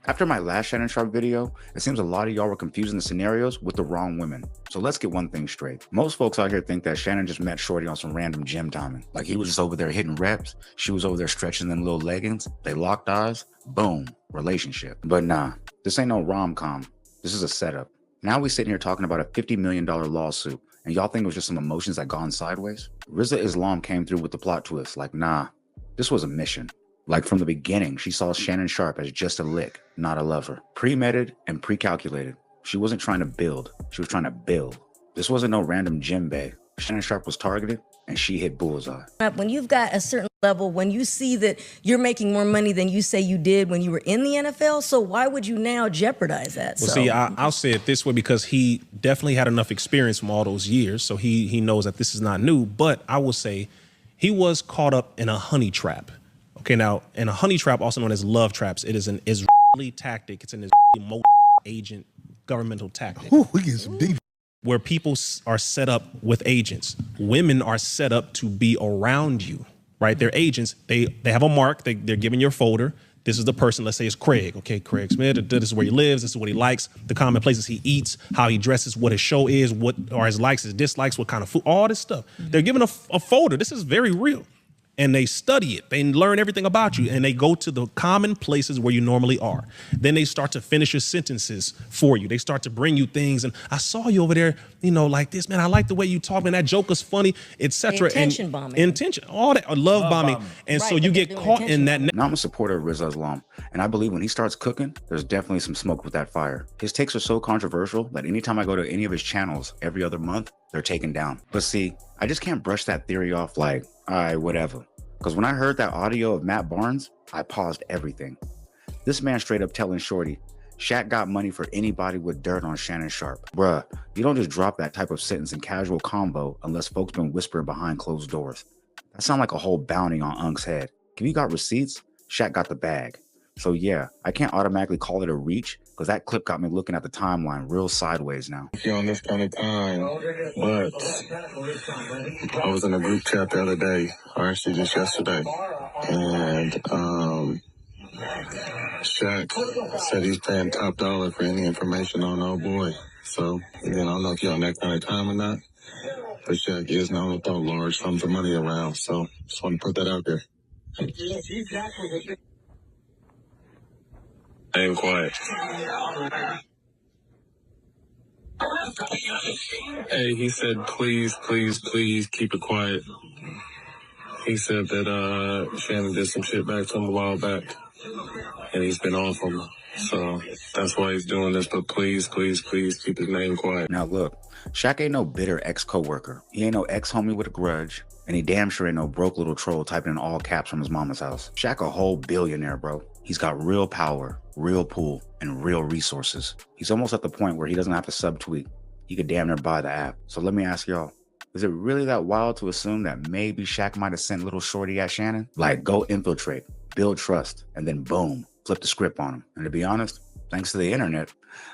After my last Shannon Sharpe video, it seems a lot of y'all were confusing the scenarios with the wrong women. So let's get one thing straight. Most folks out here think that Shannon just met Shorty on some random gym timing. Like he was just over there hitting reps, she was over there stretching them little leggings, they locked eyes, boom, relationship. But nah, this ain't no rom-com. This is a setup. Now we sitting here talking about a $50 million lawsuit, and y'all think it was just some emotions that gone sideways? Rizza Islam came through with the plot twist, like nah, this was a mission. Like from the beginning, she saw Shannon Sharpe as just a lick, not a lover. Premeditated and pre-calculated. She wasn't trying to build, she was trying to build. This wasn't no random gym bae. Shannon Sharpe was targeted and she hit bullseye. When you've got a certain level, when you see that you're making more money than you say you did when you were in the NFL, so why would you now jeopardize that? Well, see, I'll say it this way, because he definitely had enough experience from all those years, so he knows that this is not new, but I will say he was caught up in a honey trap. Okay, now, in a honey trap, also known as love traps, it is an Israeli tactic. It's an Israeli agent governmental tactic. Ooh, we get some deep. Where people are set up with agents. Women are set up to be around you, right? They're agents. They have a mark. They're giving your folder. This is the person. Let's say it's Craig. Okay, Craig Smith. This is where he lives. This is what he likes. The common places he eats. How he dresses. What his show is. What are his likes, his dislikes. What kind of food. All this stuff. They're given a folder. This is very real. And they study it. They learn everything about you, and they go to the common places where you normally are. Then they start to finish your sentences for you. They start to bring you things. And I saw you over there, you know, like this, man. I like the way you talk, man. That joke was funny, etc. Intention bombing. Intention, all that, love bombing. And right, so you get caught in that. Now I'm a supporter of Rizza Islam, and I believe when he starts cooking, there's definitely some smoke with that fire. His takes are so controversial that anytime I go to any of his channels every other month, they're taken down. But see, I just can't brush that theory off like, all right, whatever. Because when I heard that audio of Matt Barnes, I paused everything. This man straight up telling Shorty, Shaq got money for anybody with dirt on Shannon Sharpe. Bruh, you don't just drop that type of sentence in casual convo unless folks been whispering behind closed doors. That sounds like a whole bounty on Unk's head. If you got receipts, Shaq got the bag. So yeah, I can't automatically call it a reach, because that clip got me looking at the timeline real sideways now. You're on this kind of time, but I was in a group chat the other day, or actually just yesterday, and Shaq said he's paying top dollar for any information on old boy. So, again, I don't know if you're on that kind of time or not, but Shaq is known to throw large sums of money around, so just want to put that out there. I am quiet. Hey, he said, please, please, please keep it quiet. He said that Shannon did some shit back to him a while back, and he's been off him. So that's why he's doing this, but please, please, please keep his name quiet. Now look, Shaq ain't no bitter ex-coworker. He ain't no ex-homie with a grudge, and he damn sure ain't no broke little troll typing in all caps from his mama's house. Shaq a whole billionaire, bro. He's got real power, real pull, and real resources. He's almost at the point where he doesn't have to subtweet. He could damn near buy the app. So let me ask y'all, is it really that wild to assume that maybe Shaq might have sent little Shorty at Shannon? Like, go infiltrate, build trust, and then boom, flip the script on him. And to be honest, thanks to the internet,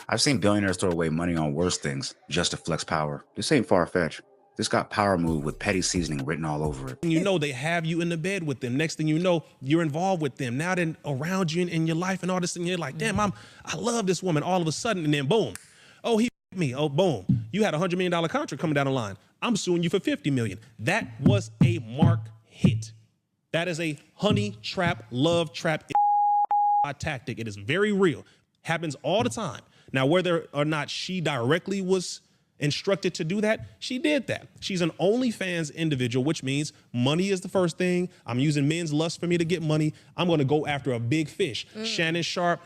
I've seen billionaires throw away money on worse things just to flex power. This ain't far-fetched. This got power move with petty seasoning written all over it. You know, they have you in the bed with them. Next thing you know, you're involved with them. Now they're around you in your life and all this, and you're like, damn, I love this woman. All of a sudden, and then boom, oh, he me. Oh, boom, you had a $100 million contract coming down the line. I'm suing you for $50 million. That was a mark hit. That is a honey trap, love trap tactic. It is very real. Happens all the time. Now, whether or not she directly was instructed to do that, she did that. She's an OnlyFans individual, which means money is the first thing. I'm using men's lust for me to get money. I'm going to go after a big fish. Shannon Sharpe,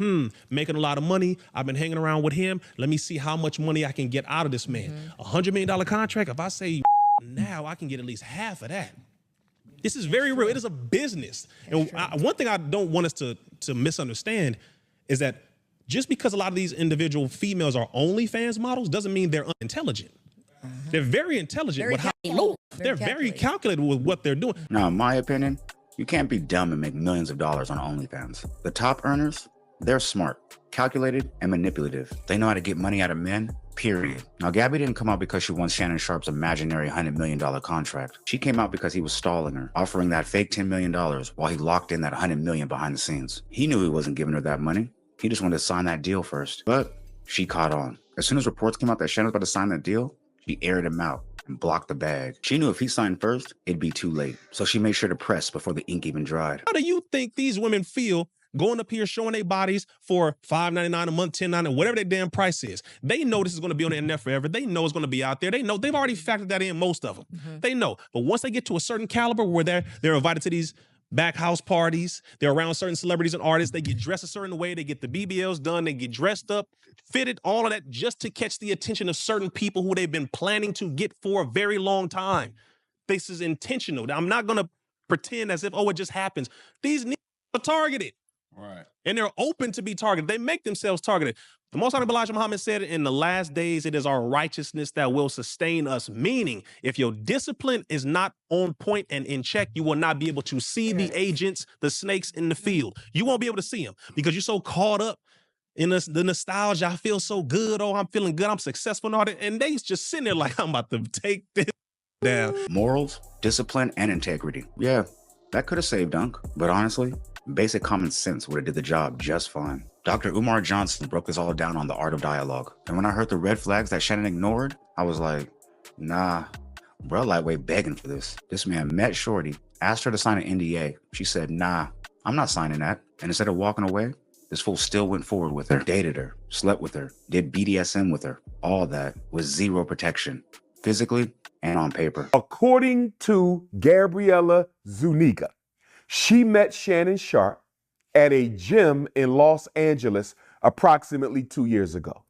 making a lot of money. I've been hanging around with him. Let me see how much money I can get out of this man. $100 million contract. If I say now, I can get at least half of that. This is very real. It is a business. And one thing I don't want us to misunderstand is that just because a lot of these individual females are OnlyFans models doesn't mean they're unintelligent. They're very intelligent with how they move. They're very calculated with what they're doing. Now, in my opinion, you can't be dumb and make millions of dollars on OnlyFans. The top earners, they're smart, calculated, and manipulative. They know how to get money out of men, period. Now, Gabby didn't come out because she wants Shannon Sharpe's imaginary $100 million contract. She came out because he was stalling her, offering that fake $10 million while he locked in that $100 million behind the scenes. He knew he wasn't giving her that money. He just wanted to sign that deal first. But she caught on. As soon as reports came out that Shannon was about to sign that deal, she aired him out and blocked the bag. She knew if he signed first, it'd be too late. So she made sure to press before the ink even dried. How do you think these women feel going up here showing their bodies for $5.99 a month, $10.99, whatever their damn price is? They know this is going to be on the internet forever. They know it's going to be out there. They know they've already factored that in, most of them. They know. But once they get to a certain caliber where they're invited to these back house parties, they're around certain celebrities and artists, they get dressed a certain way, they get the BBLs done, they get dressed up, fitted, all of that just to catch the attention of certain people who they've been planning to get for a very long time. This is intentional. I'm not going to pretend as if, oh, it just happens. These niggas are targeted. Right. And they're open to be targeted. They make themselves targeted. The Most Honorable Elijah Muhammad said, in the last days, it is our righteousness that will sustain us. Meaning, if your discipline is not on point and in check, you will not be able to see the agents, the snakes in the field. You won't be able to see them because you're so caught up in the nostalgia. I feel so good. Oh, I'm feeling good. I'm successful and all that. And they just sitting there like, I'm about to take this down. Morals, discipline, and integrity. Yeah, that could have saved Dunk. But honestly, basic common sense would have did the job just fine. Dr. Umar Johnson broke this all down on The Art of Dialogue. And when I heard the red flags that Shannon ignored, I was like, nah, bro, lightweight begging for this. This man met Shorty, asked her to sign an NDA. She said, nah, I'm not signing that. And instead of walking away, this fool still went forward with her, dated her, slept with her, did BDSM with her, all that with zero protection, physically and on paper. According to Gabriela Zuniga, she met Shannon Sharpe at a gym in Los Angeles approximately 2 years ago,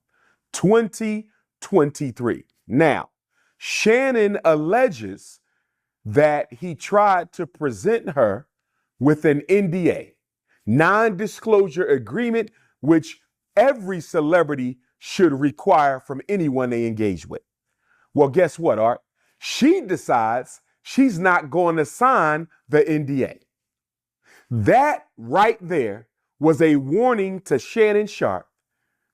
2023. Now, Shannon alleges that he tried to present her with an NDA, non-disclosure agreement, which every celebrity should require from anyone they engage with. Well, guess what, Art? She decides she's not going to sign the NDA. That right there was a warning to Shannon Sharpe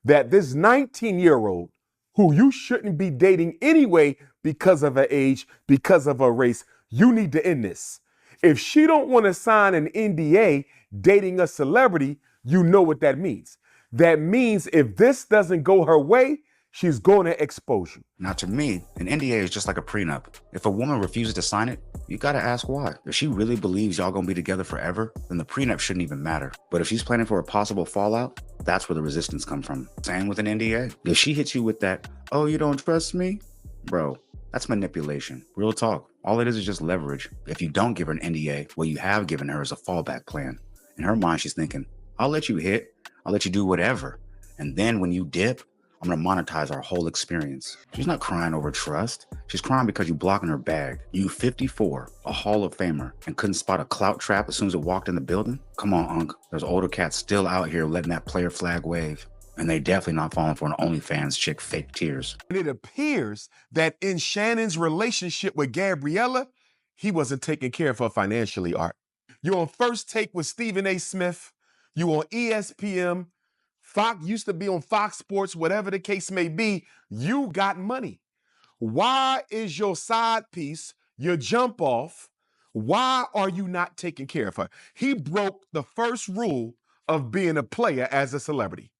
that this 19-year-old, who you shouldn't be dating anyway because of her age, because of her race, you need to end this. If she don't want to sign an NDA dating a celebrity, you know what that means. That means if this doesn't go her way, she's going to expose you. Now, to me, an NDA is just like a prenup. If a woman refuses to sign it, you gotta ask why. If she really believes y'all gonna be together forever, then the prenup shouldn't even matter. But if she's planning for a possible fallout, that's where the resistance comes from. Same with an NDA. If she hits you with that, oh, you don't trust me? Bro, that's manipulation. Real talk. All it is just leverage. If you don't give her an NDA, what you have given her is a fallback plan. In her mind, she's thinking, I'll let you hit, I'll let you do whatever. And then when you dip, I'm gonna monetize our whole experience. She's not crying over trust. She's crying because you blocking her bag. You 54, a Hall of Famer, and couldn't spot a clout trap as soon as it walked in the building? Come on, Unc. There's older cats still out here letting that player flag wave. And they definitely not falling for an OnlyFans chick fake tears. And it appears that in Shannon's relationship with Gabriela, he wasn't taking care of her financially, Art. You on First Take with Stephen A. Smith. You on ESPN. Fox used to be on Fox Sports, whatever the case may be. You got money. Why is your side piece, your jump off, why are you not taking care of her? He broke the first rule of being a player as a celebrity.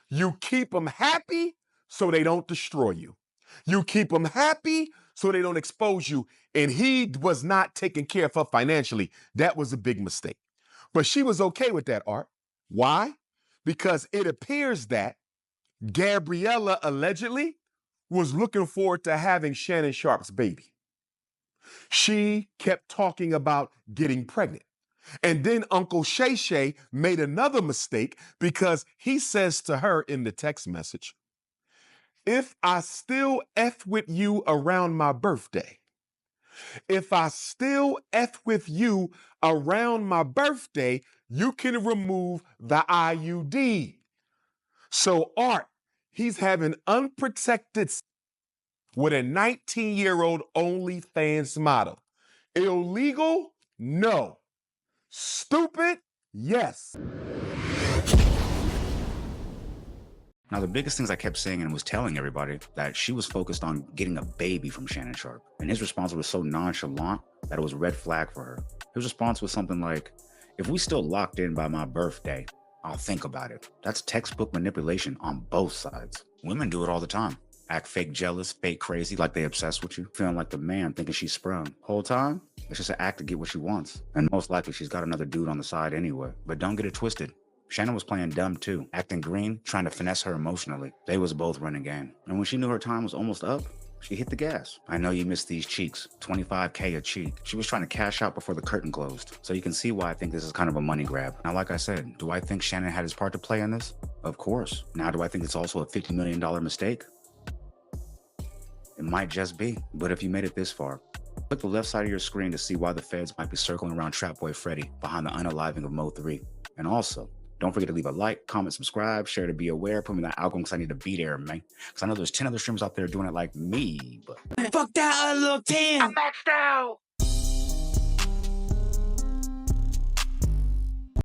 You keep them happy so they don't destroy you. You keep them happy so they don't expose you. And he was not taking care of her financially. That was a big mistake. But she was okay with that, Art. Why? Because it appears that Gabriela allegedly was looking forward to having Shannon Sharpe's baby. She kept talking about getting pregnant. And then Uncle Shay Shay made another mistake because he says to her in the text message, if I still F with you around my birthday, if I still F with you around my birthday, you can remove the IUD. So Art, he's having unprotected sex with a 19-year-old OnlyFans model. Illegal? No. Stupid? Yes. Now, the biggest things I kept saying and was telling everybody that she was focused on getting a baby from Shannon Sharpe. And his response was so nonchalant that it was a red flag for her. His response was something like, if we still locked in by my birthday, I'll think about it. That's textbook manipulation on both sides. Women do it all the time. Act fake jealous, fake crazy, like they obsessed with you, feeling like the man, thinking she's sprung. Whole time, it's just an act to get what she wants. And most likely she's got another dude on the side anyway. But don't get it twisted. Shannon was playing dumb too, acting green, trying to finesse her emotionally. They was both running game. And when she knew her time was almost up, she hit the gas. I know you missed these cheeks, $25K a cheek. She was trying to cash out before the curtain closed. So you can see why I think this is kind of a money grab. Now, like I said, do I think Shannon had his part to play in this? Of course. Now, do I think it's also a $50 million mistake? It might just be, but if you made it this far, click the left side of your screen to see why the feds might be circling around Trap Boy Freddy behind the unaliving of Mo 3. And also, don't forget to leave a like, comment, subscribe, share to be aware, put me in that algorithm because I need to be there, man. Because I know there's 10 other streamers out there doing it like me, but... Fuck that little 10. I'm maxed out.